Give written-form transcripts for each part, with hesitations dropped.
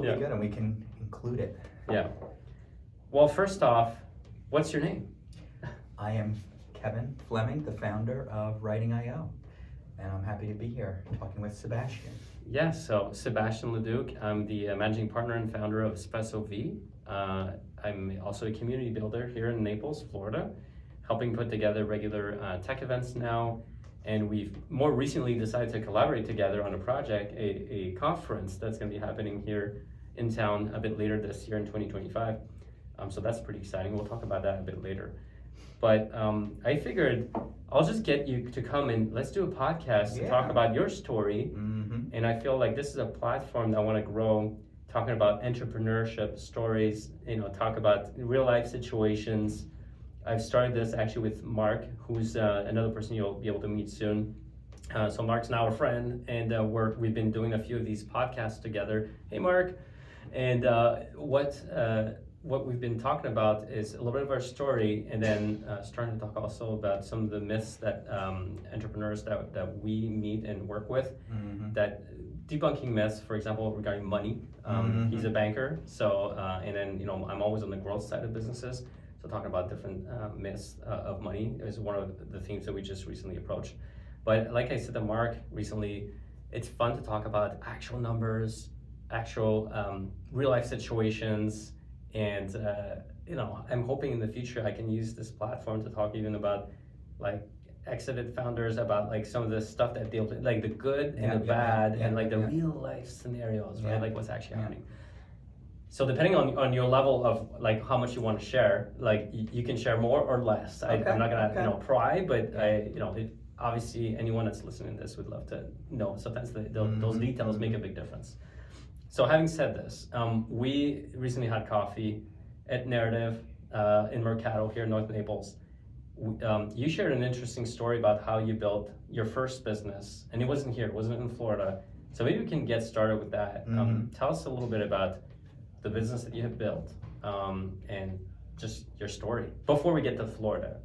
It'll be good, and we can include it. Yeah. Well, first off, what's your name? I am Kevin Fleming, the founder of Writing.io, and I'm happy to be here talking with Sebastian. Yeah, so Sebastian Leduc. I'm the managing partner and founder of SWFL. I'm also a community builder here in Naples, Florida, helping put together regular tech events now. And we've more recently decided to collaborate together on a project, a conference that's going to be happening here in town a bit later this year in 2025. So that's pretty exciting. We'll talk about that a bit later. But I figured I'll just get you to come and let's do a podcast to talk about your story. Mm-hmm. And I feel like this is a platform that I want to grow, talking about entrepreneurship stories, talk about real life situations. I've started this actually with Mark, who's another person you'll be able to meet soon. So Mark's now a friend, and we've been doing a few of these podcasts together. Hey, Mark. And what we've been talking about is a little bit of our story, and then starting to talk also about some of the myths that entrepreneurs that we meet and work with, that debunking myths, for example, regarding money. He's a banker, so and then I'm always on the growth side of businesses. So talking about different myths of money is one of the themes that we just recently approached. But like I said to Mark recently, it's fun to talk about actual numbers, actual real life situations, and I'm hoping in the future I can use this platform to talk even about like exited founders, about like some of the stuff that deals with like the good and the bad and like the real life scenarios, right? Like what's actually happening. So depending on your level of like how much you want to share, like you can share more or less. I'm not gonna pry, but obviously anyone that's listening to this would love to know. Sometimes those details make a big difference. So having said this, we recently had coffee at Narrative in Mercado here in North Naples. You shared an interesting story about how you built your first business, and it wasn't here, it wasn't in Florida. So maybe we can get started with that. Tell us a little bit about the business that you have built, and just your story before we get to Florida.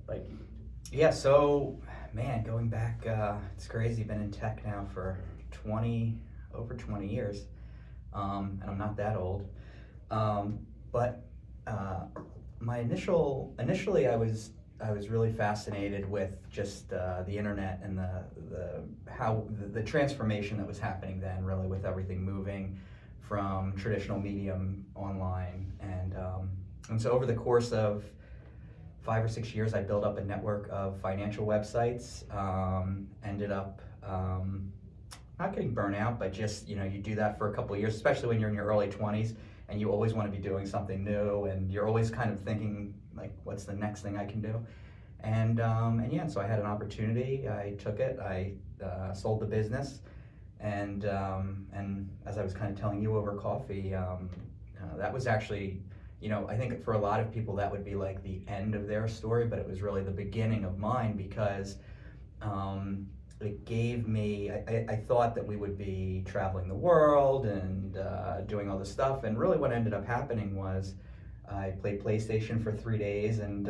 So man, going back, it's crazy. Been in tech now for over 20 years, and I'm not that old. But my initially I was really fascinated with just the internet and the transformation that was happening then, really, with everything moving from traditional medium online, and so over the course of 5 or 6 years, I built up a network of financial websites. Ended up not getting burnt out, but just you do that for a couple of years, especially when you're in your early 20s, and you always want to be doing something new, and you're always kind of thinking like, what's the next thing I can do? And so I had an opportunity. I took it. I sold the business. And as I was kind of telling you over coffee, that was actually, I think for a lot of people that would be like the end of their story, but it was really the beginning of mine, because it gave me, I thought that we would be traveling the world and doing all this stuff, and really what ended up happening was I played PlayStation for 3 days and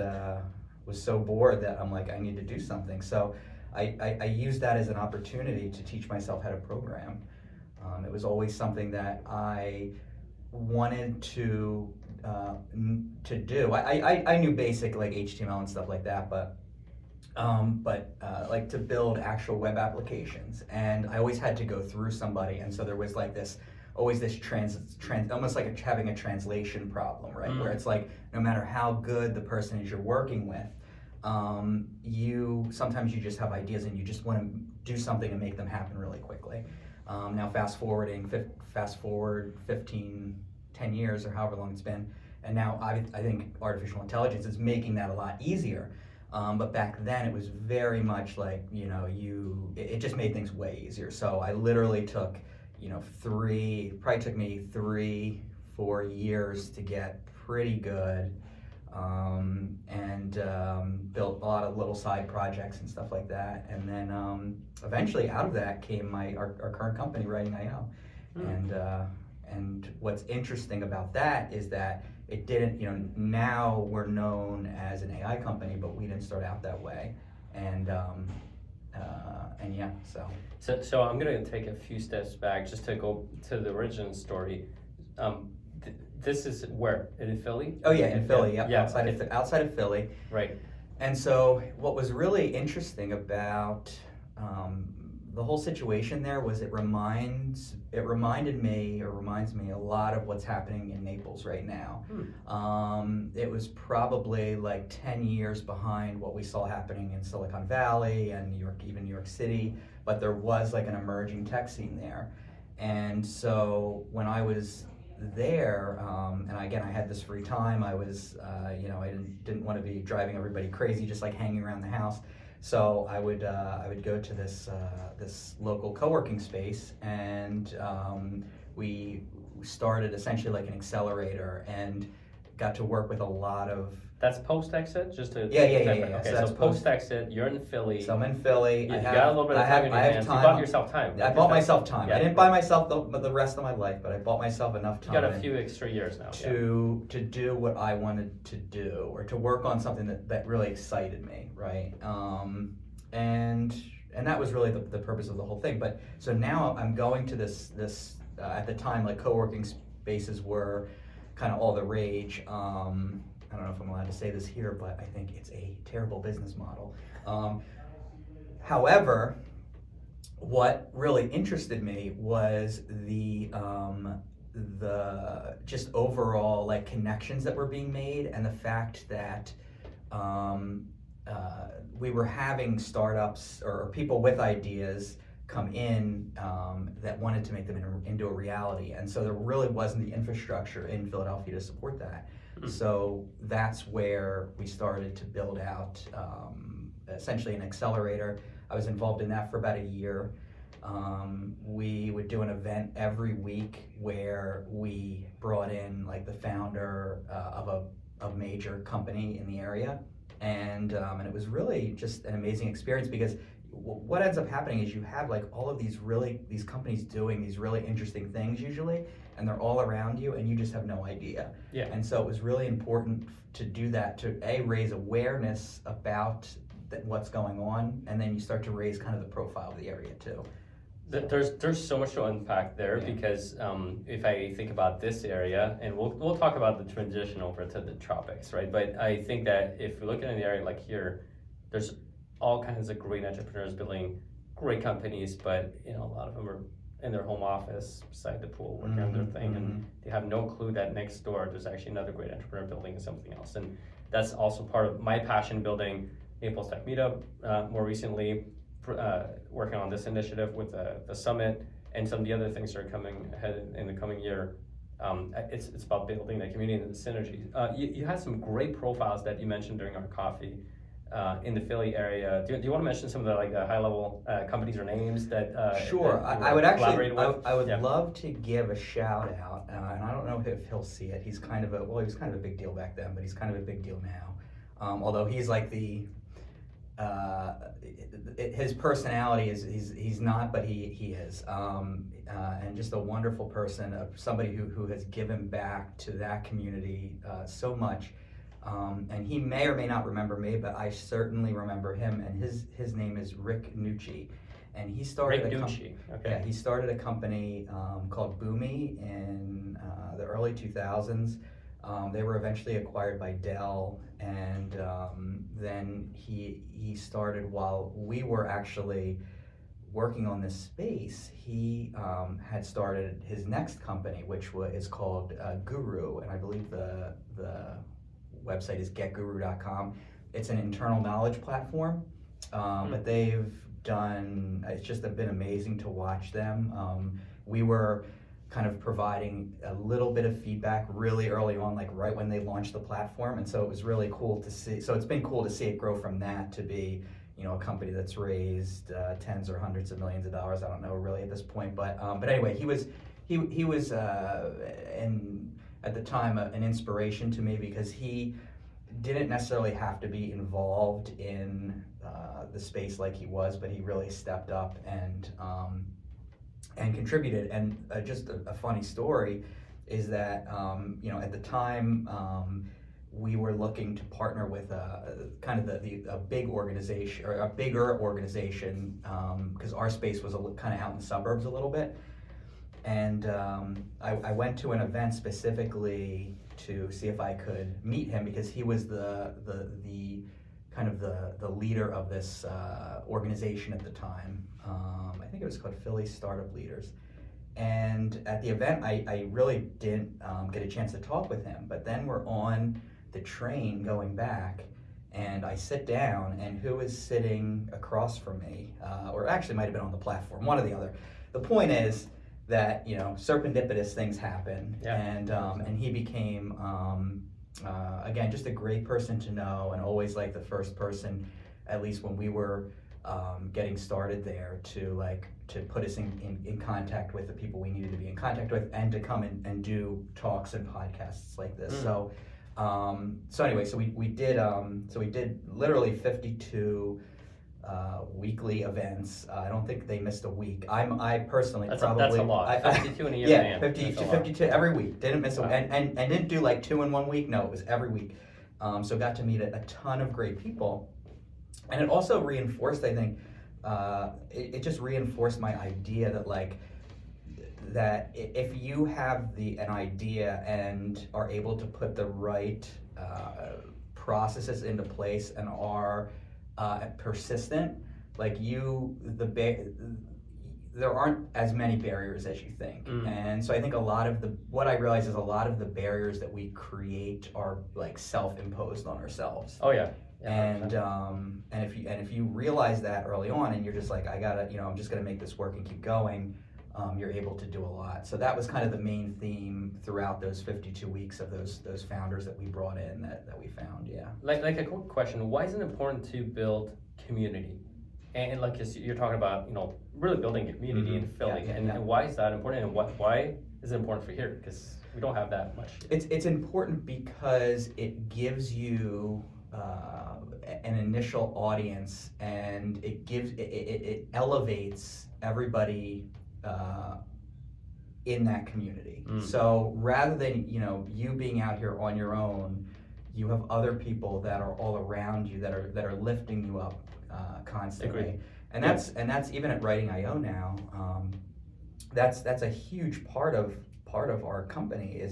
was so bored that I'm like, I need to do something. So I used that as an opportunity to teach myself how to program. It was always something that I wanted to do. I knew basic like HTML and stuff like that, but like to build actual web applications, and I always had to go through somebody, and so there was like always this almost like having a translation problem, right? Where it's like no matter how good the person is you're working with, sometimes you just have ideas and you just want to do something and make them happen really quickly. Now fast forward 10 years or however long it's been, and now I think artificial intelligence is making that a lot easier. But back then it was very much like, it just made things way easier. So I literally took, probably took me 3-4 years to get pretty good, and built a lot of little side projects and stuff like that. And then eventually out of that came our current company, Writing.io. And what's interesting about that is that it didn't, now we're known as an AI company, but we didn't start out that way. And So I'm gonna take a few steps back just to go to the origin story. This is where? In Philly? Oh yeah, in Philly, yep, Yeah. outside of Philly. Right. And so what was really interesting about the whole situation there was it reminds me a lot of what's happening in Naples right now. It was probably like 10 years behind what we saw happening in Silicon Valley and New York, even New York City, but there was like an emerging tech scene there. And so when I was there, and again, I had this free time. I was, I didn't want to be driving everybody crazy, just like hanging around the house. So I would go to this local co-working space, and we started essentially like an accelerator, and got to work with a lot of. That's post-exit? Just to Yeah. Okay, So that's post-exit, you're in Philly. So I'm in Philly. You got a little bit of time in your hands. You bought yourself time. I bought myself time. Yeah. I didn't buy myself the rest of my life, but I bought myself enough time. You got a few extra years now. To do what I wanted to do, or to work on something that really excited me, right? And that was really the purpose of the whole thing. But so now I'm going to this at the time, like, co-working spaces were kind of all the rage. I don't know if I'm allowed to say this here, but I think it's a terrible business model. However, what really interested me was the just overall like connections that were being made, and the fact that we were having startups or people with ideas come in that wanted to make them into a reality, and so there really wasn't the infrastructure in Philadelphia to support that. So that's where we started to build out essentially an accelerator. I was involved in that for about a year. We would do an event every week where we brought in like the founder of a major company in the area, and it was really just an amazing experience, because what ends up happening is you have like all of these companies doing these really interesting things usually, and they're all around you, and you just have no idea. Yeah. And so it was really important to do that, to raise awareness about what's going on, and then you start to raise kind of the profile of the area too. There's so much to unpack there, because if I think about this area, and we'll talk about the transition over to the tropics, right? But I think that if we look at an area like here, there's all kinds of great entrepreneurs building great companies, but a lot of them are in their home office beside the pool working on their thing, and they have no clue that next door there's actually another great entrepreneur building something else. And that's also part of my passion, building Naples Tech Meetup, more recently working on this initiative with the summit and some of the other things that are coming ahead in the coming year. It's about building the community and the synergy. You had some great profiles that you mentioned during our coffee in the Philly area. Do you want to mention some of the high level companies or names that Sure. that I would actually I would Yeah. love to give a shout out, and I don't know if he'll see it. He's kind of he was kind of a big deal back then, but he's kind of a big deal now. Although he's like his personality is he's not, but he is, and just a wonderful person, somebody who has given back to that community so much. And he may or may not remember me, but I certainly remember him. And his name is Rick Nucci, and he started he started a company called Boomi in the early 2000s. They were eventually acquired by Dell, and then he started, while we were actually working on this space, he had started his next company, which is called Guru, and I believe the website is getguru.com. It's an internal knowledge platform, but they've done, it's just been amazing to watch them. We were kind of providing a little bit of feedback really early on, like right when they launched the platform, and so it was really cool to see. So it's been cool to see it grow from that to be, a company that's raised tens or hundreds of millions of dollars. I don't know really at this point, but anyway, he was at the time an inspiration to me, because he didn't necessarily have to be involved in the space like he was, but he really stepped up and contributed. And just a funny story is that at the time we were looking to partner with a big organization, or a bigger organization, because our space was kind of out in the suburbs a little bit. And I went to an event specifically to see if I could meet him because he was the kind of the leader of this organization at the time. I think it was called Philly Startup Leaders. And at the event, I really didn't get a chance to talk with him. But then we're on the train going back, and I sit down, and who is sitting across from me, or actually might have been on the platform, one or the other. The point is that, you know, serendipitous things happen, and he became, again, just a great person to know, and always like the first person, at least when we were getting started there, to put us in contact with the people we needed to be in contact with, and to come and do talks and podcasts like this. So anyway, so we did literally 52 weekly events. I don't think they missed a week. I personally that's probably a lot. 52 in a year. Yeah, man. 52 every week. Didn't miss a and didn't do like 2 in 1 week. No, it was every week. So got to meet a ton of great people, and it also reinforced, I think, it just reinforced my idea that if you have an idea and are able to put the right processes into place and are persistent, there aren't as many barriers as you think. And so I think what I realize is a lot of the barriers that we create are like self-imposed on ourselves. Oh yeah. And if you realize that early on, and you're just like, I'm just gonna make this work and keep going, you're able to do a lot. So that was kind of the main theme throughout those 52 weeks of those founders that we brought in that we found. Yeah. Like a quick question: why is it important to build community? And like you're talking about, you know, really building a community in Philly, and why is that important? And why is it important for here? Because we don't have that much. It's important because it gives you an initial audience, and it elevates everybody in that community. So rather than, you know, you being out here on your own, you have other people that are all around you that are lifting you up constantly. Agreed. And that's even at Writing IO now. That's a huge part of our company.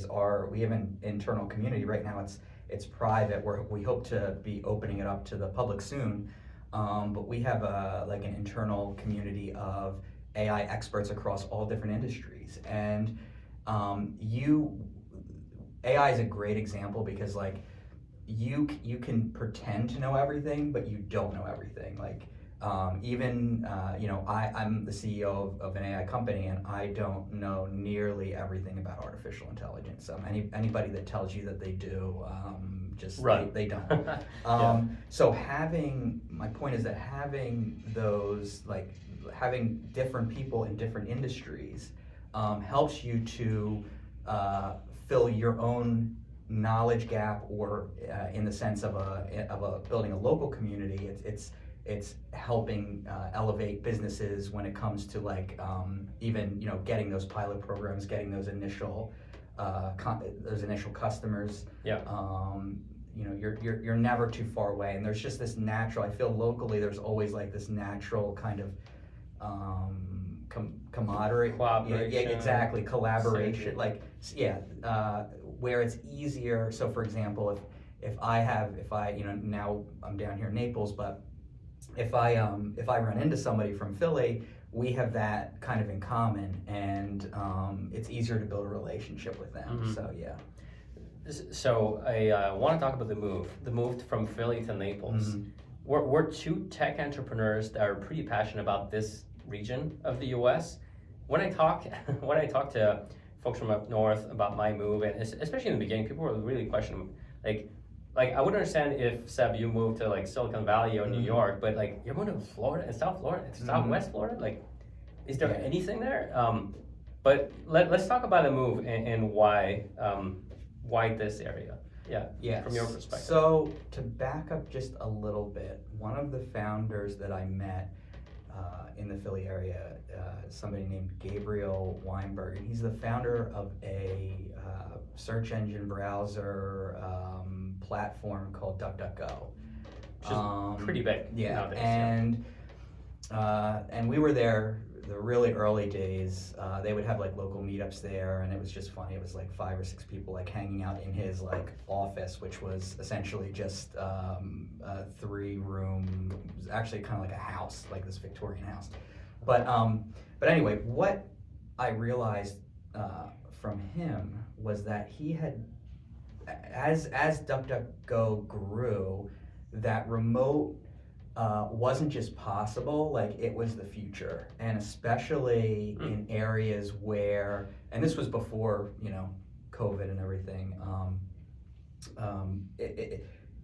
We have an internal community right now. It's private. We hope to be opening it up to the public soon. But we have an internal community of AI experts across all different industries. And AI is a great example because you can pretend to know everything, but you don't know everything. I'm the CEO of an AI company, and I don't know nearly everything about artificial intelligence. Anybody that tells you that they do, they don't. So my point is that having those, having different people in different industries helps you to fill your own knowledge gap, or in the sense of building a local community. It's helping elevate businesses when it comes to even, you know, getting those pilot programs, getting those initial customers. You know, you're never too far away, and there's just this natural. I feel locally there's always this natural kind of camaraderie. Collaboration. Yeah, exactly. Collaboration. Where it's easier. So for example, if I you know, now I'm down here in Naples, but if I run into somebody from Philly, we have that kind of in common, and it's easier to build a relationship with them. So yeah. So I want to talk about the move from Philly to Naples. We're two tech entrepreneurs that are pretty passionate about this region of the U.S. When I talk to folks from up north about my move, and especially in the beginning, people were really questioning, like I would understand if, Seb, you moved to Silicon Valley or New York, but you're moving to Florida and South Florida, Southwest Florida. Is there anything there? But let's talk about the move and why this area. Yeah. From your perspective. So to back up just a little bit, one of the founders that I met in the Philly area, somebody named Gabriel Weinberg, and he's the founder of a search engine browser platform called DuckDuckGo. Which is pretty big nowadays. And we were there the really early days, they would have like local meetups there, and it was just funny. It was like 5 or 6 people like hanging out in his like office, which was essentially just a 3-room, it was actually kind of like a house, like this Victorian house. But anyway, what I realized from him was that he had, as DuckDuckGo grew, that remote wasn't just possible, like it was the future, and especially in areas where, and this was before, you know, COVID and everything,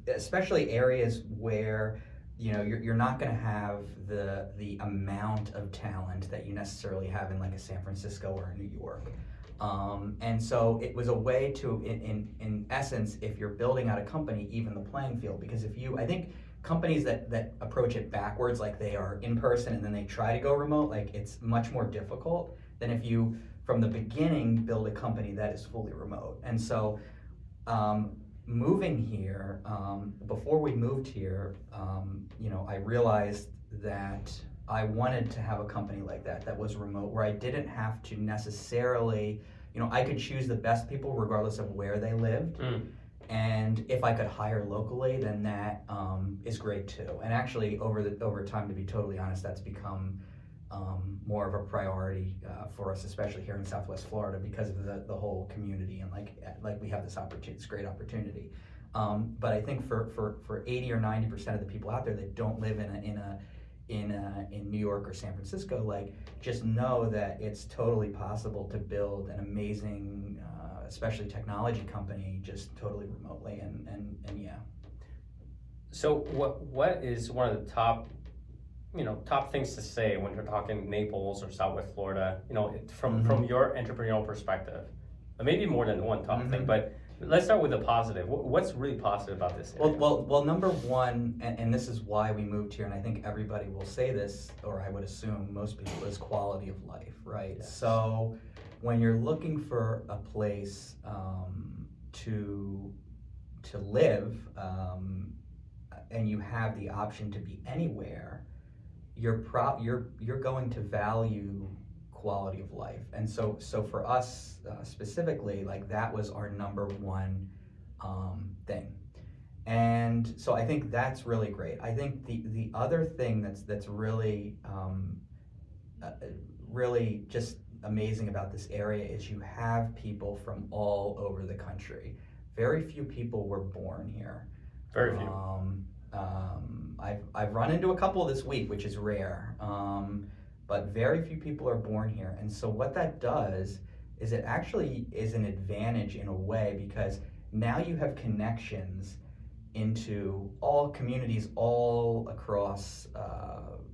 especially areas where, you know, you're not going to have the amount of talent that you necessarily have in like a San Francisco or a New York. And so it was a way to, in essence, if you're building out a company, even the playing field, because I think companies that approach it backwards, like they are in person and then they try to go remote, like it's much more difficult than if you, from the beginning, build a company that is fully remote. And so moving here, before we moved here, you know, I realized that I wanted to have a company like that was remote, where I didn't have to necessarily, you know, I could choose the best people regardless of where they lived. And if I could hire locally, then that is great too. And actually, over time, to be totally honest, that's become more of a priority for us, especially here in Southwest Florida, because of the whole community, and like we have this opportunity, this great opportunity. But I think for 80 or 90% of the people out there that don't live in New York or San Francisco, like, just know that it's totally possible to build an amazing, especially technology company, just totally remotely, and yeah. So what is one of the top things to say when you're talking Naples or Southwest Florida, you know, from your entrepreneurial perspective? Maybe more than one top thing, but let's start with the positive. What's really positive about this area? Well, number one, and this is why we moved here, and I think everybody will say this, or I would assume most people, is quality of life, right? Yes. So when you're looking for a place to live, and you have the option to be anywhere, you're going to value quality of life. And so for us specifically, like, that was our number one thing. And so I think that's really great. I think the other thing that's really really just amazing about this area is you have people from all over the country. Very few people were born here. Very few. I've run into a couple this week, which is rare, but very few people are born here. And so what that does is it actually is an advantage in a way, because now you have connections into all communities all across,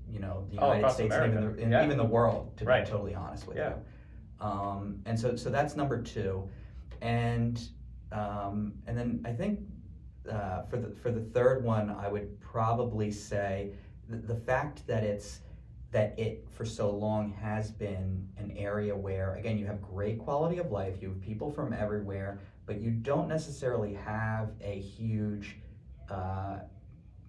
you know, the United States, and even the world, to be totally honest with you. And so that's number two. And then I think for the third one, I would probably say the fact that it for so long has been an area where, again, you have great quality of life, you have people from everywhere, but you don't necessarily have a huge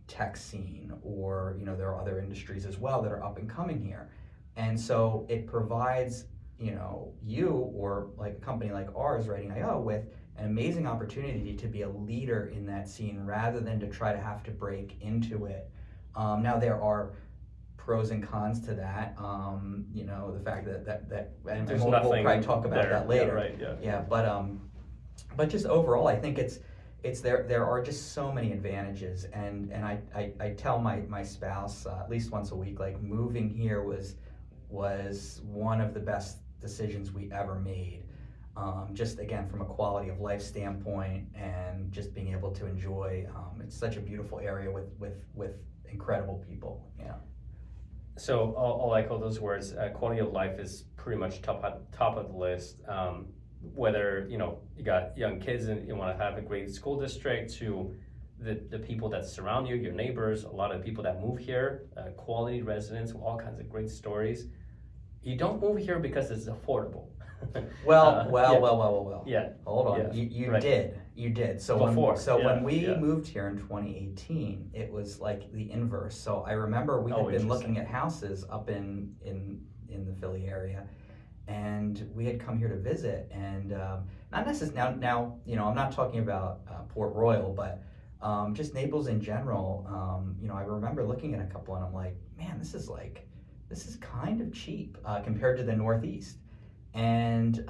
tech scene, or, you know, there are other industries as well that are up and coming here. And so it provides, you know, you, or like a company like ours, Writing.io, with an amazing opportunity to be a leader in that scene rather than to try to have to break into it. Now, there are pros and cons to that. You know, the fact that and we'll probably talk about that later. But just overall, I think it's there are just so many advantages, and I tell my spouse at least once a week, like, moving here was one of the best decisions we ever made. Just, again, from a quality of life standpoint, and just being able to enjoy, it's such a beautiful area with incredible people. Yeah. So I'll echo those words. Quality of life is pretty much top of the list. Whether, you know, you got young kids and you want to have a great school district, to the people that surround you, your neighbors, a lot of people that move here, quality residents, all kinds of great stories. You don't move here because it's affordable. Well. Yeah. Hold on. Yeah. You did. So when we moved here in 2018, it was like the inverse. So I remember we had been looking at houses up in in the Philly area, and we had come here to visit, and not necessarily now. I'm not talking about Port Royal, but just Naples in general. I remember looking at a couple, and I'm like, man, this is kind of cheap compared to the Northeast, and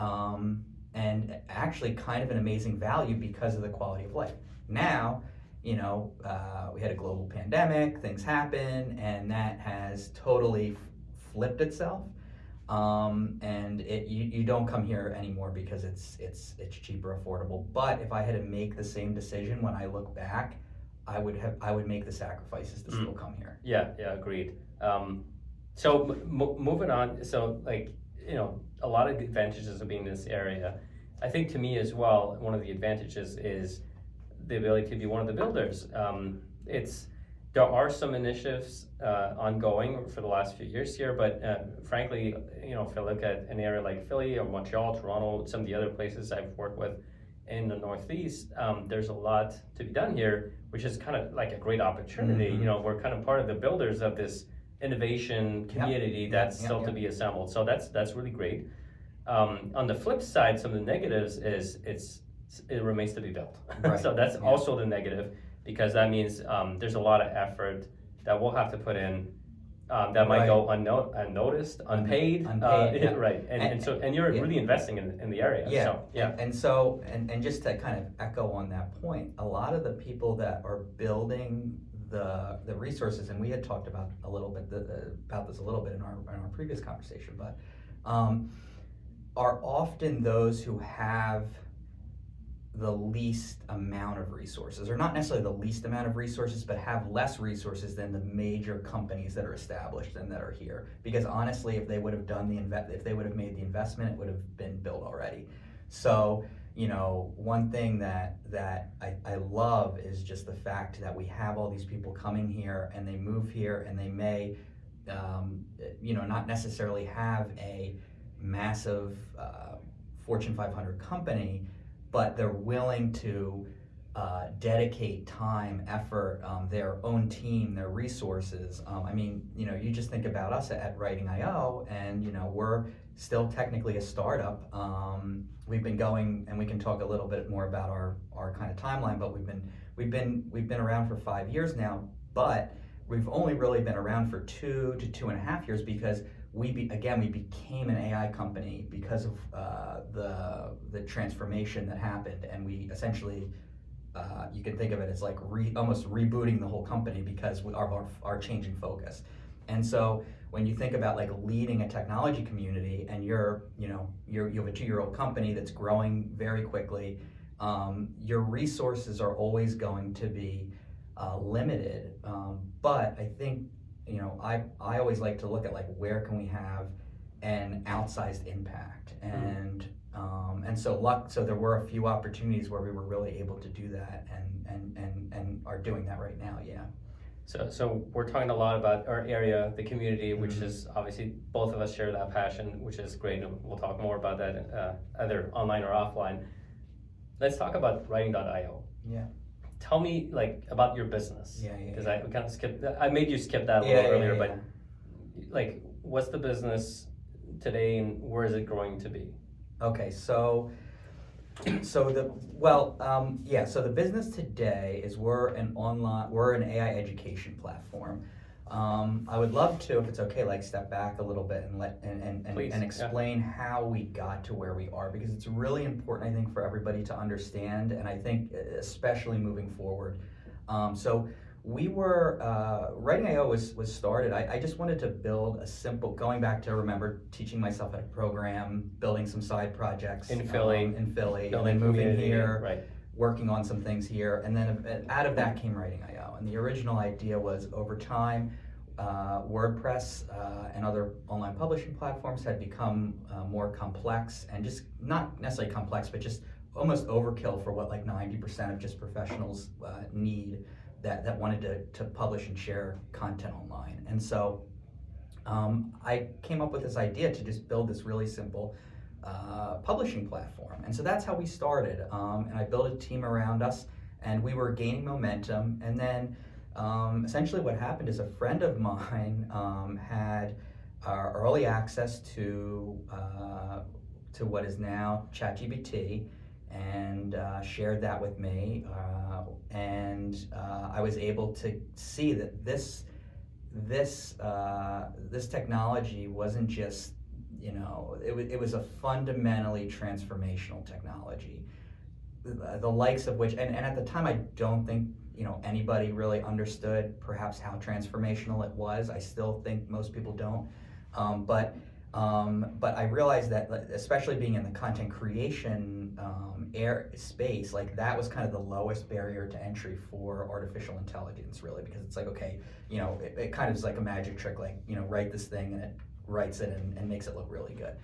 actually kind of an amazing value because of the quality of life. Now, we had a global pandemic, things happen, and that has totally flipped itself. And you don't come here anymore because it's cheaper, affordable. But if I had to make the same decision when I look back, I would make the sacrifices to still come here. Yeah, agreed. So moving on, so a lot of advantages of being in this area. I think to me as well, one of the advantages is the ability to be one of the builders. There are some initiatives ongoing for the last few years here, but frankly, if I look at an area like Philly or Montreal, Toronto, some of the other places I've worked with in the Northeast, there's a lot to be done here, which is kind of like a great opportunity. Mm-hmm. We're kind of part of the builders of this innovation community that's still to be assembled. So that's really great. On the flip side, some of the negatives is it remains to be built. Right. So that's also the negative, because that means there's a lot of effort that we'll have to put in that might go unnoticed, unpaid. Right. And you're really investing in the area. Yeah. And just to kind of echo on that point, a lot of the people that are building the resources, and we had talked about a little bit about this a little bit in our previous conversation, but are often those who have the least amount of resources, or not necessarily the least amount of resources, but have less resources than the major companies that are established and that are here. Because honestly, if they would have if they would have made the investment, it would have been built already. So, one thing that I love is just the fact that we have all these people coming here, and they move here, and they may, not necessarily have a massive Fortune 500 company, but they're willing to dedicate time, effort, their own team, their resources. You just think about us at Writing.io, and we're still technically a startup. We've been going, and we can talk a little bit more about our kind of timeline, but we've been around for 5 years now, but we've only really been around for 2 to 2.5 years because we became an AI company because of the transformation that happened, and we essentially, you can think of it as like almost rebooting the whole company because of our change in focus. And so when you think about like leading a technology community, and you have a 2-year-old company that's growing very quickly, your resources are always going to be limited. But I think I always like to look at like where can we have an outsized impact, and so there were a few opportunities where we were really able to do that, and are doing that right now. Yeah. So we're talking a lot about our area, the community, which is obviously both of us share that passion, which is great, and we'll talk more about that either online or offline. Let's talk about Writing.io. Yeah. Tell me about your business. Because I kind of skipped. I made you skip that a little earlier, but what's the business today, and where is it growing to be? Okay, so the business today is we're an AI education platform. I would love to, if it's okay, step back a little bit and explain how we got to where we are, because it's really important, I think, for everybody to understand, and I think especially moving forward. So we were, Writing.io was started, I just wanted to build a simple, going back to teaching myself how to program, building some side projects. In Philly. And then moving here. Right. Working on some things here, and then out of that came Writing.io. And the original idea was, over time, WordPress and other online publishing platforms had become more complex, and just not necessarily complex, but just almost overkill for what 90% of just professionals need that wanted to publish and share content online. And so I came up with this idea to just build this really simple publishing platform. And so that's how we started. And I built a team around us, and we were gaining momentum. And then essentially what happened is a friend of mine had early access to what is now ChatGPT, and shared that with me, and I was able to see that this technology wasn't just, it was a fundamentally transformational technology, the likes of which, and at the time I don't think anybody really understood perhaps how transformational it was. I still think most people don't, but I realized that, especially being in the content creation space, like that was kind of the lowest barrier to entry for artificial intelligence, really, because it's like, okay, it kind of is like a magic trick, like, write this thing and it writes it and makes it look really good.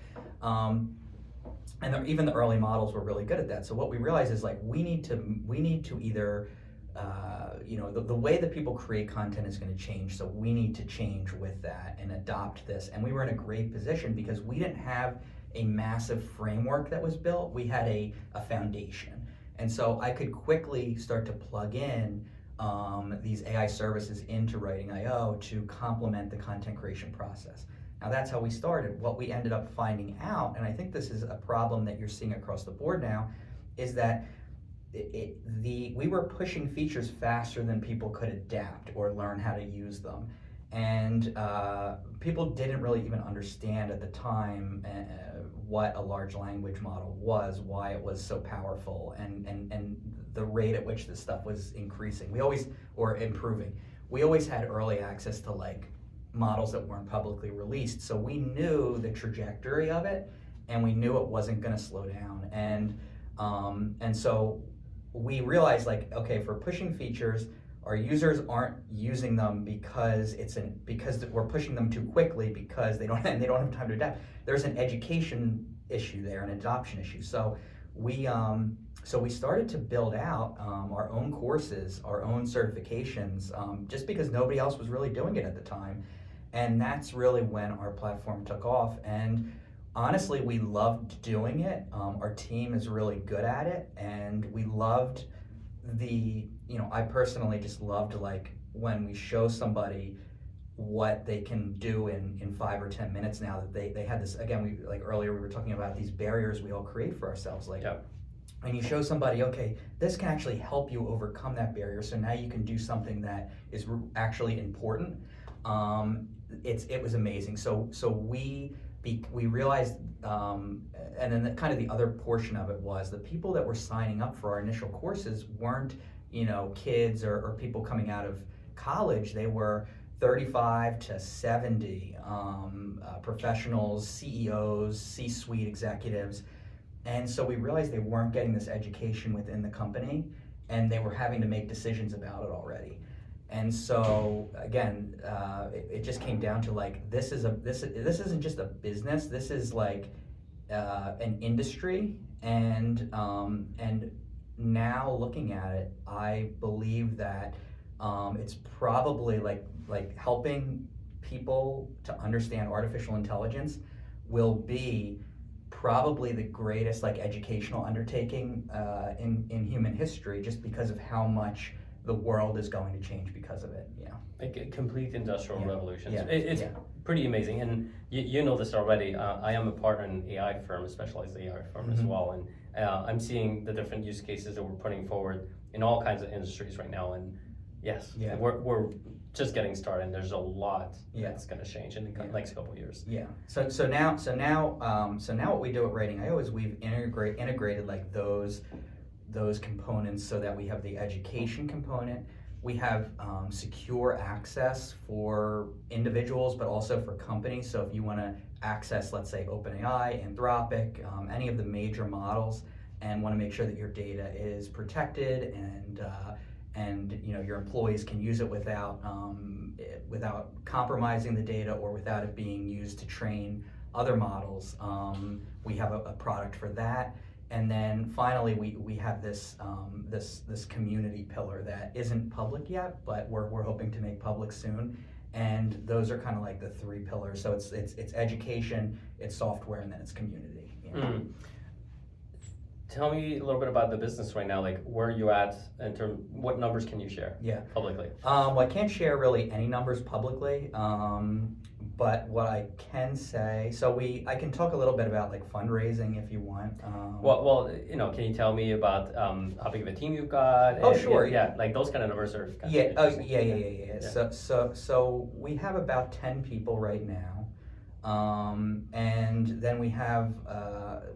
And even the early models were really good at that. So what we realized is, like, we need to either the way that people create content is going to change, so we need to change with that and adopt this. And we were in a great position because we didn't have a massive framework that was built. We had a foundation. And so I could quickly start to plug in these AI services into Writing.io to complement the content creation process. Now that's how we started. What we ended up finding out, and I think this is a problem that you're seeing across the board now, is that we were pushing features faster than people could adapt or learn how to use them. And people didn't really even understand at the time what a large language model was, why it was so powerful, and the rate at which this stuff was increasing. Or improving. We always had early access to, like, models that weren't publicly released, so we knew the trajectory of it, and we knew it wasn't going to slow down. And so we realized, like, okay, if we're pushing features, our users aren't using them because we're pushing them too quickly because they don't have time to adapt. There's an education issue there, an adoption issue. So we started to build out our own courses, our own certifications, just because nobody else was really doing it at the time. And that's really when our platform took off. And honestly, we loved doing it. Our team is really good at it, and we loved I personally just loved, like, when we show somebody what they can do in 5 or 10 minutes now, that they had this, again, earlier we were talking about these barriers we all create for ourselves, like, Yep. And you show somebody, okay, this can actually help you overcome that barrier, so now you can do something that is actually important. It was amazing. So we realized, and then kind of the other portion of it was the people that were signing up for our initial courses weren't, kids or people coming out of college. They were 35 to 70 professionals, CEOs, C-suite executives. And so we realized they weren't getting this education within the company, and they were having to make decisions about it already. And so again, it just came down to, like, this isn't just a business. This is like an industry, and now looking at it, I believe that it's probably like helping people to understand artificial intelligence will be probably the greatest, like, educational undertaking in human history, just because of how much the world is going to change because of it. Like a complete industrial revolution. Yeah. It's pretty amazing, and you know this already. I am a partner in an AI firm, a specialized AI firm as well, and I'm seeing the different use cases that we're putting forward in all kinds of industries right now. And yes, we're just getting started, and there's a lot that's going to change in the next couple of years. Yeah. So now what we do at Writing.io is we've integrated like those components, so that we have the education component. We have secure access for individuals, but also for companies. So if you want to access, let's say, OpenAI, Anthropic, any of the major models, and want to make sure that your data is protected, and your employees can use it without compromising the data or without it being used to train other models, we have a product for that. And then finally, we have this community pillar that isn't public yet, but we're hoping to make public soon. And those are kind of like the three pillars. So it's education, it's software, and then it's community. Tell me a little bit about the business right now. Like, where are you at in terms? What numbers can you share? Yeah. Publicly? Well, I can't share really any numbers publicly, but what I can say, I can talk a little bit about like fundraising if you want. Well, can you tell me about how big of a team you've got? Oh, sure. Yeah, like those kind of numbers are kind Yeah. of Oh, interesting. yeah. So we have about 10 people right now. And then we have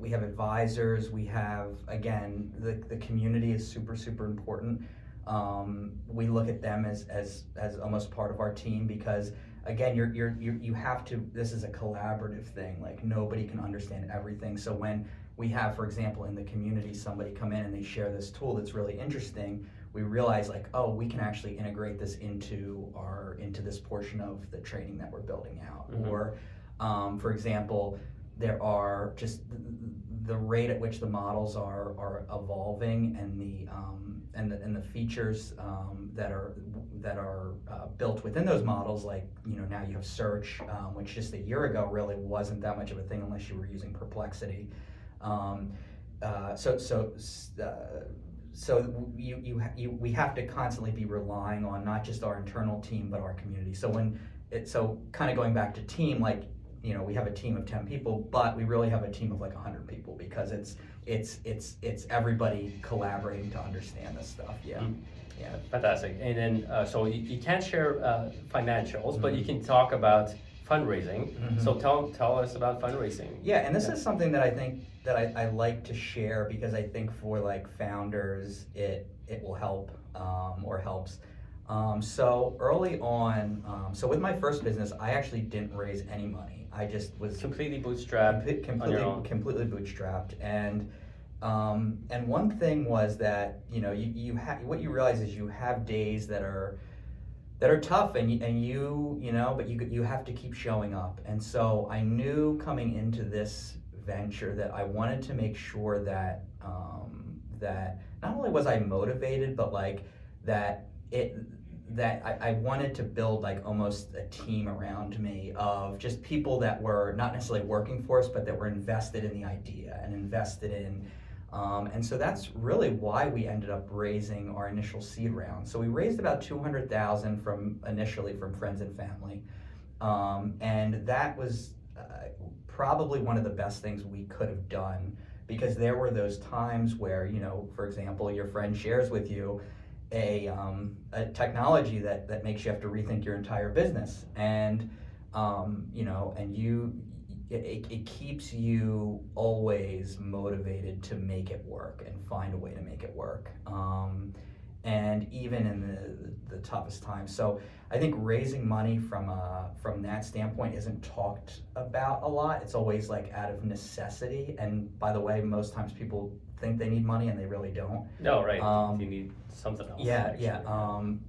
advisors. We have, again, the community is super important. We look at them as almost part of our team because, again, you have to. This is a collaborative thing. Like nobody can understand everything. So when we have, for example, in the community, somebody come in and they share this tool that's really interesting, we realize like, oh, we can actually integrate this into this portion of the training that we're building out. Mm-hmm. Or for example, there are just the rate at which the models are evolving and the features that are built within those models. Like now you have search, which just a year ago really wasn't that much of a thing unless you were using Perplexity. So we have to constantly be relying on not just our internal team but our community. So kind of going back to team, like we have a team of 10 people, but we really have a team of like 100 people because it's everybody collaborating to understand this stuff. Yeah. Mm-hmm. Yeah. Fantastic. And then so you can't share financials, but you can talk about fundraising. Mm-hmm. So tell us about fundraising. Yeah, and this is something that I think that I like to share because I think for like founders it will help or helps. So early on, so with my first business, I actually didn't raise any money. I just was completely bootstrapped on your own. Completely bootstrapped. And one thing was that what you realize is you have days that are tough, and you have to keep showing up. And so I knew coming into this venture that I wanted to make sure that that not only was I motivated, but like that I wanted to build like almost a team around me of just people that were not necessarily working for us, but that were invested in the idea and invested in. And so that's really why we ended up raising our initial seed round. So we raised about $200,000 initially from friends and family, and that was probably one of the best things we could have done because there were those times where for example, your friend shares with you a technology that makes you have to rethink your entire business, and it keeps you always motivated to make it work and find a way to make it work, and even in the toughest times. So I think raising money from that standpoint isn't talked about a lot. It's always like out of necessity, and by the way, most times people think they need money and they really don't. No, right. You need something else. Yeah, actually. yeah.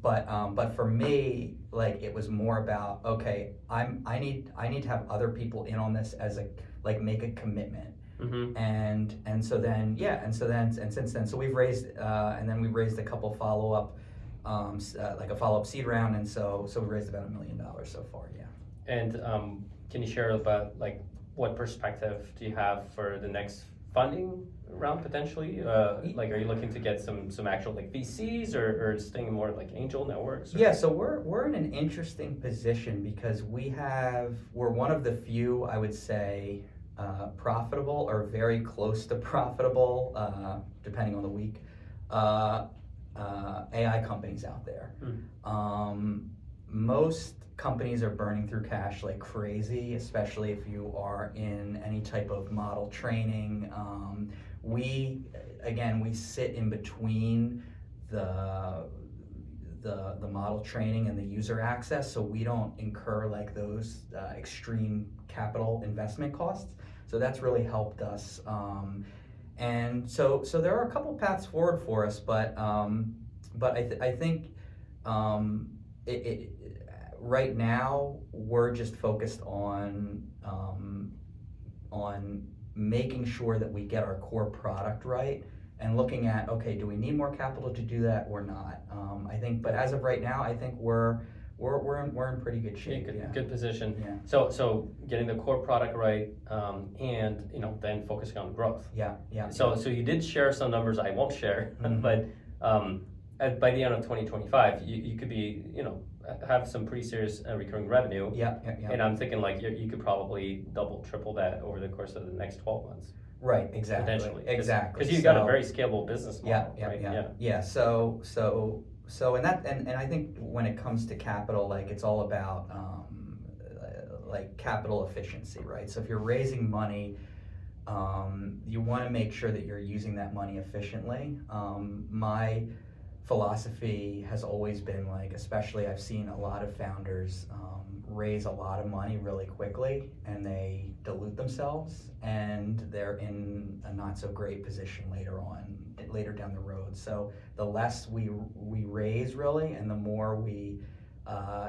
But for me, like it was more about, okay, I need to have other people in on this as make a commitment. Mm-hmm. And since then, so we've raised a couple follow-up like a follow-up seed round, and so we raised about $1 million so far. Yeah. And can you share about like what perspective do you have for the next funding round potentially? Like, are you looking to get some actual like VCs or staying more like angel networks? Or? Yeah, so we're in an interesting position because we're one of the few, I would say, profitable or very close to profitable, depending on the week, AI companies out there. Most companies are burning through cash like crazy, especially if you are in any type of model training. We sit in between the model training and the user access, so we don't incur like those extreme capital investment costs. So that's really helped us. And so there are a couple paths forward for us, but I think right now we're just focused on making sure that we get our core product right and looking at, okay, do we need more capital to do that or not? I think, but as of right now, I think we're we're in pretty good shape. Good position. Yeah. So getting the core product right, and then focusing on growth. Yeah. So you did share some numbers I won't share, but by the end of 2025, you could be have some pretty serious recurring revenue. Yeah. And I'm thinking like you could probably double, triple that over the course of the next 12 months. Right. Exactly. Potentially. Exactly. Because you've got a very scalable business model. Yeah. So and I think when it comes to capital, like it's all about like capital efficiency, right? So if you're raising money, you want to make sure that you're using that money efficiently. My philosophy has always been like, especially I've seen a lot of founders raise a lot of money really quickly and they dilute themselves and they're in a not so great position later down the road. So the less we raise really, and the more we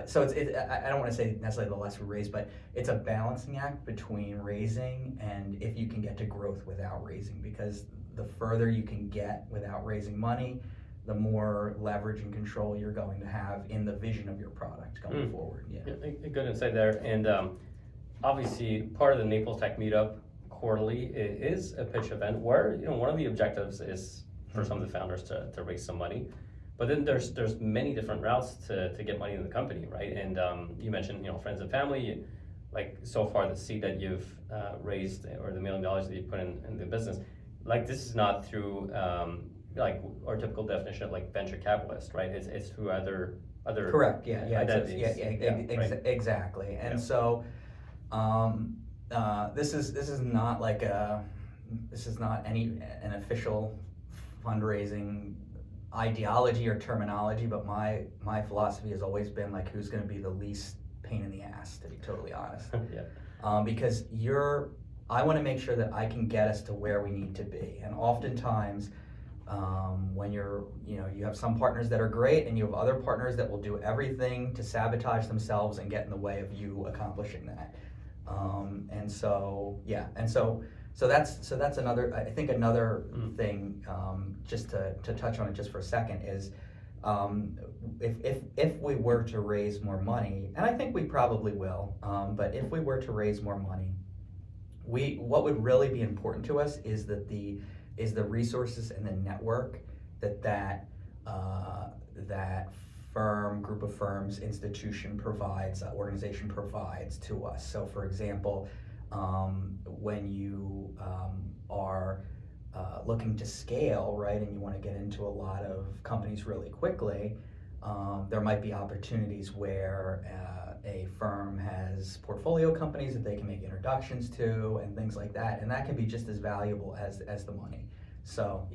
so I don't want to say necessarily the less we raise, but it's a balancing act between raising and if you can get to growth without raising, because the further you can get without raising money, the more leverage and control you're going to have in the vision of your product going forward. Yeah. Good insight there. And obviously part of the Naples Tech Meetup quarterly is a pitch event where one of the objectives is for some of the founders to raise some money. But then there's many different routes to get money in the company, right? And you mentioned friends and family. Like so far the seed that you've raised or the $1 million that you put in the business, like this is not through like our typical definition of like venture capitalist, right? It's through other correct, identities. Exactly. And so this is not like an official fundraising ideology or terminology, but my philosophy has always been like, who's going to be the least pain in the ass, to be totally honest. Because I want to make sure that I can get us to where we need to be, and oftentimes when you have some partners that are great and you have other partners that will do everything to sabotage themselves and get in the way of you accomplishing that. So that's another, I think another thing, just to touch on it just for a second, is if we were to raise more money, and I think we probably will, but if we were to raise more money, what would really be important to us is the resources and the network that firm, group of firms, institution provides, organization provides to us. So for example, when you are looking to scale, right, and you want to get into a lot of companies really quickly, there might be opportunities where a firm has portfolio companies that they can make introductions to and things like that, and that can be just as valuable as the money. So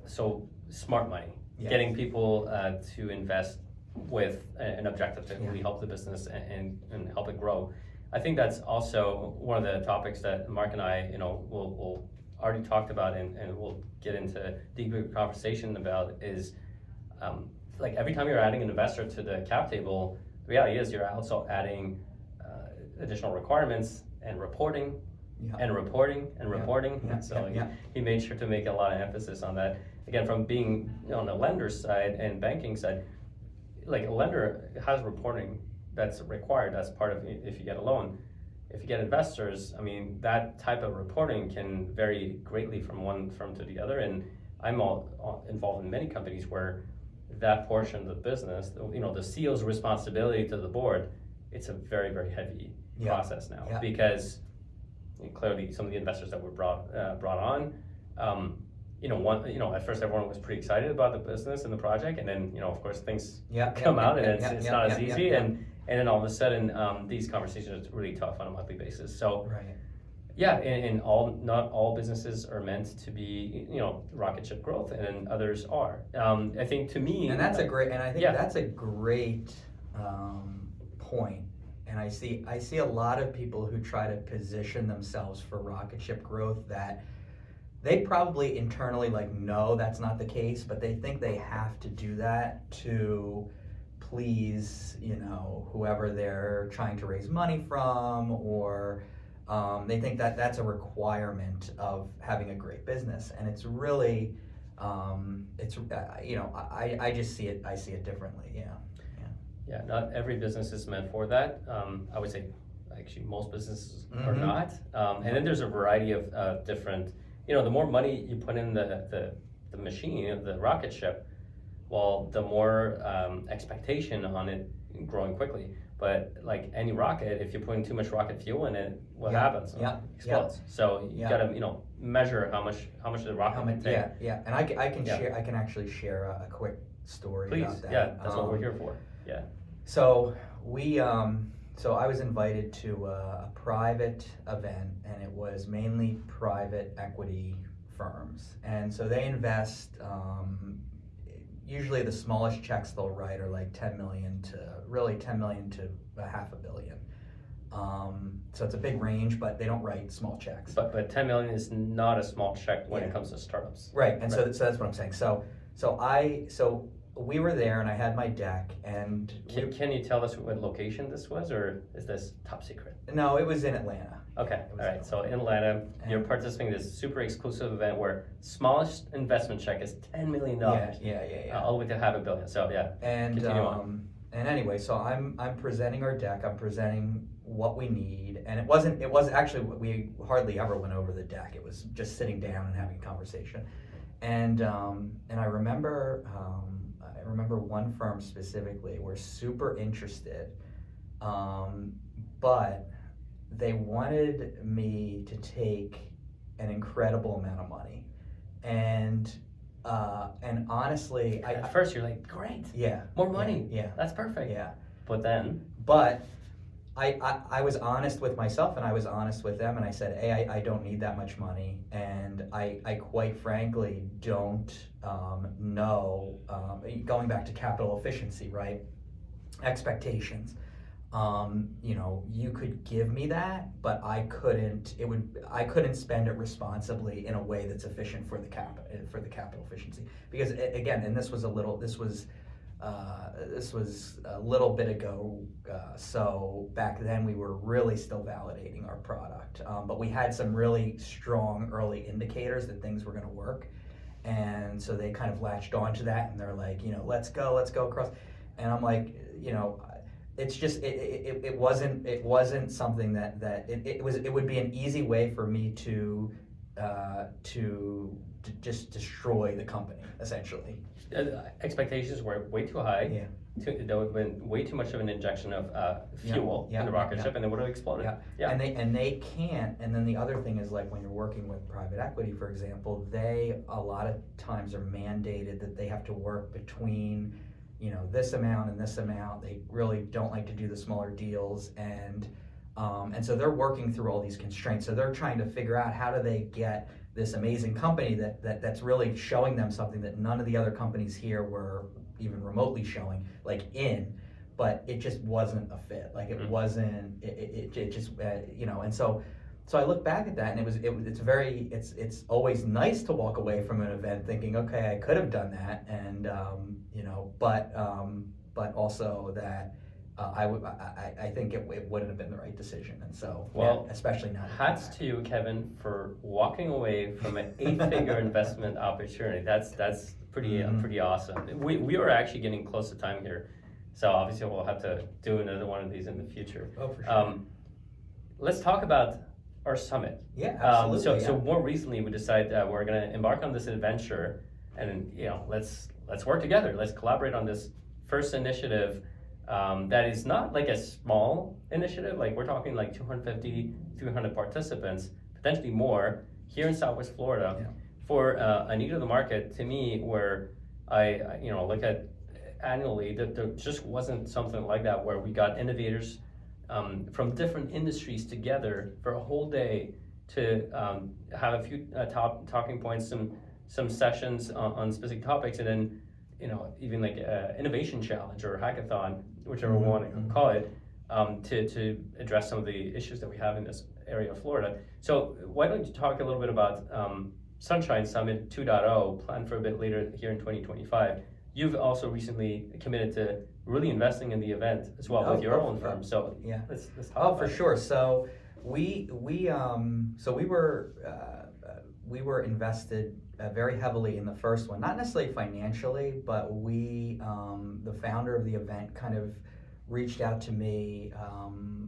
so smart money, getting people to invest with an objective to really help the business and help it grow. I think that's also one of the topics that Mark and I will already talked about and we'll get into deeper conversation about is like every time you're adding an investor to the cap table, the reality is you're also adding additional requirements and reporting and reporting. So he made sure to make a lot of emphasis on that. Again, from being on the lender side and banking side, like a lender has reporting that's required. That's part of if you get a loan. If you get investors, I mean, that type of reporting can vary greatly from one firm to the other. And I'm involved in many companies where that portion of the business, the CEO's responsibility to the board, it's a very, very heavy process now because clearly some of the investors that were brought on, at first everyone was pretty excited about the business and the project, and then of course things come out and it's not as easy, and then all of a sudden these conversations are really tough on a monthly basis. So and not all businesses are meant to be rocket ship growth, and others are. I think to me, and that's a great, and I think that's a great point. And I see a lot of people who try to position themselves for rocket ship growth that they probably internally no, that's not the case, but they think they have to do that to please, whoever they're trying to raise money from, or they think that that's a requirement of having a great business. And it's really, I just see it differently. Yeah, not every business is meant for that. I would say actually most businesses are Mhm. not. And then there's a variety of different, the more money you put in the machine, the rocket ship, well, the more expectation on it growing quickly. But like any rocket, if you're putting too much rocket fuel in it, what Yeah, happens? yeah, It explodes. So you yeah. gotta, measure how much the rocket can take. Yeah, and I can Yeah. share. I can actually share a quick story Please, about that. yeah, that's what we're here for. Yeah. So so I was invited to a private event, and it was mainly private equity firms, and so they invest. Usually, the smallest checks they'll write are like 10 million to a half a billion. So it's a big range, but they don't write small checks. But 10 million is not a small check when Yeah. it comes to startups. Right, and so that's what I'm saying. So we were there, and I had my deck, and Can you tell us what location this was, or is this top secret? no, it was in Atlanta. Okay, all right. So in Atlanta, you're participating in this super exclusive event where smallest investment check is $10 million. Yeah. All the way to half a billion. So yeah. And Continue on. and anyway, so I'm presenting our deck. I'm presenting what we need, and it was actually, we hardly ever went over the deck. It was just sitting down and having a conversation. And I remember one firm specifically were super interested, but they wanted me to take an incredible amount of money, and honestly, At first you're like, great, more money. yeah, That's perfect. yeah. But then, But I was honest with myself, and I was honest with them, and I said, hey, I don't need that much money, and I quite frankly don't know, going back to capital efficiency, right? Expectations. You could give me that, but I couldn't spend it responsibly in a way that's efficient for the capital efficiency. Because again, and this was a little bit ago, so back then we were really still validating our product, but we had some really strong early indicators that things were going to work, and so they kind of latched onto that, and they're like, let's go across, and I'm like, it's just it wasn't something that it would be an easy way for me to just destroy the company, essentially. expectations were way too high. Yeah. There would have been way too much of an injection of fuel in the rocket ship, and they would have exploded. Yeah. And they can't. And then the other thing is, like, when you're working with private equity, for example, they a lot of times are mandated that they have to work between this amount and this amount. They really don't like to do the smaller deals, and so they're working through all these constraints. So they're trying to figure out how do they get this amazing company that's really showing them something that none of the other companies here were even remotely showing, but it just wasn't a fit. Like it wasn't. It just and so I look back at that, and it's always nice to walk away from an event thinking, okay, I could have done that, and but also that I think it wouldn't have been the right decision, and so especially now. Hats to you, Kevin, for walking away from an 8-figure investment opportunity. That's pretty awesome. We are actually getting close to time here, so obviously we'll have to do another one of these in the future. Oh, for sure. Let's talk about our summit. Yeah, absolutely. So more recently we decided we're going to embark on this adventure, and let's work together. Let's collaborate on this first initiative that is not like a small initiative. Like we're talking like 250, 300 participants, potentially more, here in Southwest Florida. Yeah. For a need of the market, to me, where I look at annually, that there just wasn't something like that where we got innovators from different industries together for a whole day to have a few top talking points, some sessions on specific topics, and then even like innovation challenge or hackathon, whichever we want to call it, to address some of the issues that we have in this area of Florida. So why don't you talk a little bit about Sunshine Summit 2.0, planned for a bit later here in 2025. You've also recently committed to really investing in the event as well with your own firm. So yeah, let's talk Oh, about for it. sure. So we were invested very heavily in the first one, not necessarily financially, but the founder of the event kind of reached out to me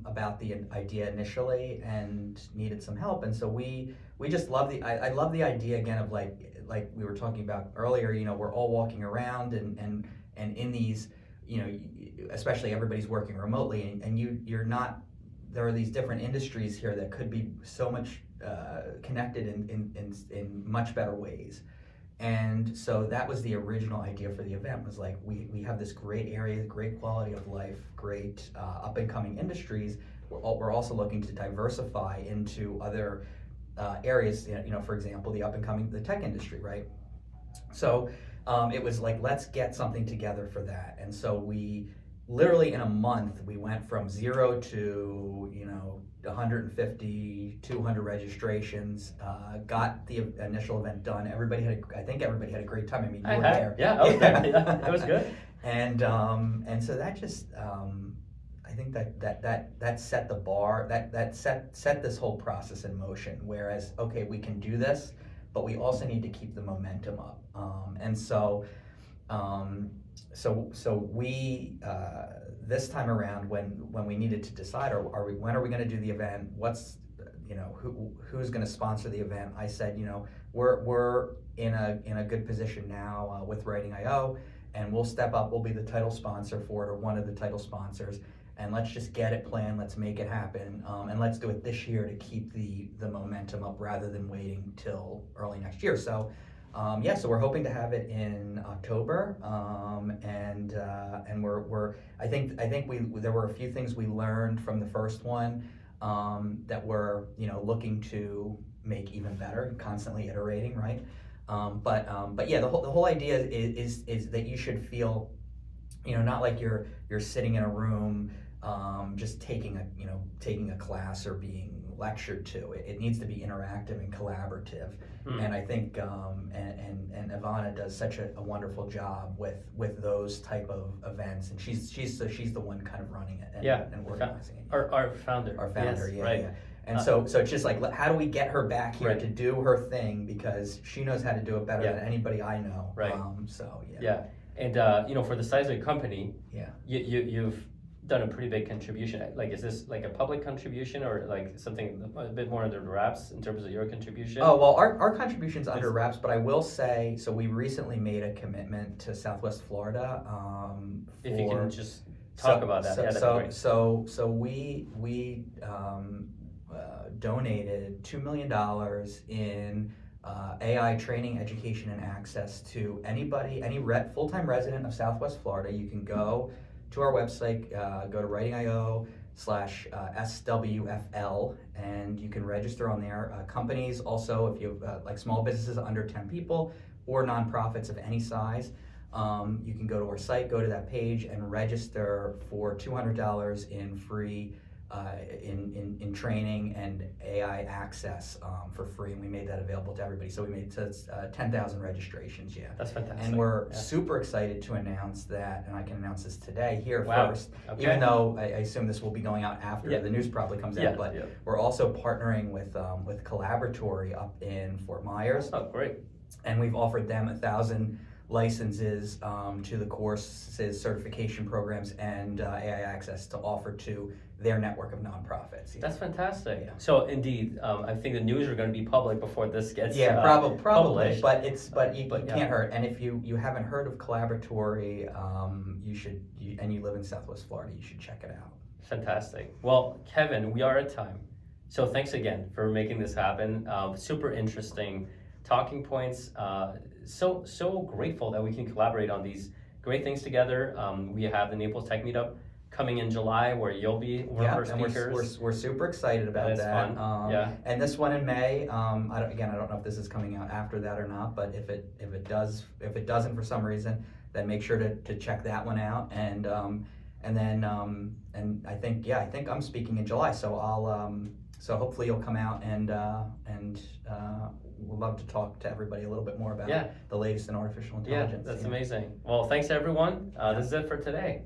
about the idea initially and needed some help, and so we just love I love the idea again of like we were talking about earlier. We're all walking around and in these, especially everybody's working remotely, and you're not. There are these different industries here that could be so much connected in much better ways. And so that was the original idea for the event, was like we have this great area, great quality of life, great up and coming industries. We're also looking to diversify into other areas, for example, the tech industry, right? So it was like, let's get something together for that. And so we literally in a month, we went from 0 to 150, 200 registrations, got the initial event done. I think everybody had a great time. I mean, you were there. Yeah, I was there. Yeah, it was good. And so that just, I think that set the bar, that set this whole process in motion. Whereas, okay, we can do this, but we also need to keep the momentum up. And so we this time around, when we needed to decide, when are we going to do the event? What's who's going to sponsor the event? I said, we're in a good position now with Writing.io, and we'll step up. We'll be the title sponsor for it, or one of the title sponsors, and let's just get it planned. Let's make it happen, and let's do it this year to keep the momentum up rather than waiting till early next year. So. So we're hoping to have it in October, and I think there were a few things we learned from the first one that we're looking to make even better, constantly iterating, right? But yeah, the whole idea is that you should feel, not like you're sitting in a room just taking a class or being lectured to. It needs to be interactive and collaborative. And I think and Ivana does such a wonderful job with those type of events, and she's the one kind of running it and organizing it. Our founder. Yes, yeah, right. Yeah. And so it's just like, how do we get her back here to do her thing, because she knows how to do it better than anybody I know. Right. Yeah. And for the size of the company, you've done a pretty big contribution. Like, is this like a public contribution, or like something a bit more under wraps in terms of your contribution? Oh, well, our contribution's under wraps, but I will say, so we recently made a commitment to Southwest Florida. If you can just talk about that. That'd be great. So we donated $2 million in AI training, education, and access to anybody, any full-time resident of Southwest Florida. You can go to our website, go to writing.io/SWFL, and you can register on there. Companies also, if you have like small businesses under 10 people or nonprofits of any size, you can go to our site, go to that page, and register for $200 in free in training and AI access for free, and we made that available to everybody. So we made 10,000 registrations. Yeah, that's fantastic. And we're super excited to announce that, and I can announce this today here first. Okay. Even though I assume this will be going out after the news probably comes out, but we're also partnering with Collaboratory up in Fort Myers. Oh, great! And we've offered them 1,000 licenses to the courses, certification programs, and AI access to offer to their network of nonprofits. That's fantastic. Yeah. So indeed, I think the news are going to be public before this gets probably, published. but it can't hurt. And if you haven't heard of Collaboratory, you should, and you live in Southwest Florida, you should check it out. Fantastic. Well, Kevin, we are at time, so thanks again for making this happen. Super interesting talking points. So grateful that we can collaborate on these great things together. We have the Naples Tech Meetup coming in July, where you'll be one of our speakers. We're super excited about that. Fun. And this one in May. I don't know if this is coming out after that or not, but if it doesn't for some reason, then make sure to check that one out. And then I think I'm speaking in July, so so hopefully you'll come out, and we'd love to talk to everybody a little bit more about the latest in artificial intelligence. Yeah, that's amazing. Well, thanks everyone. This is it for today.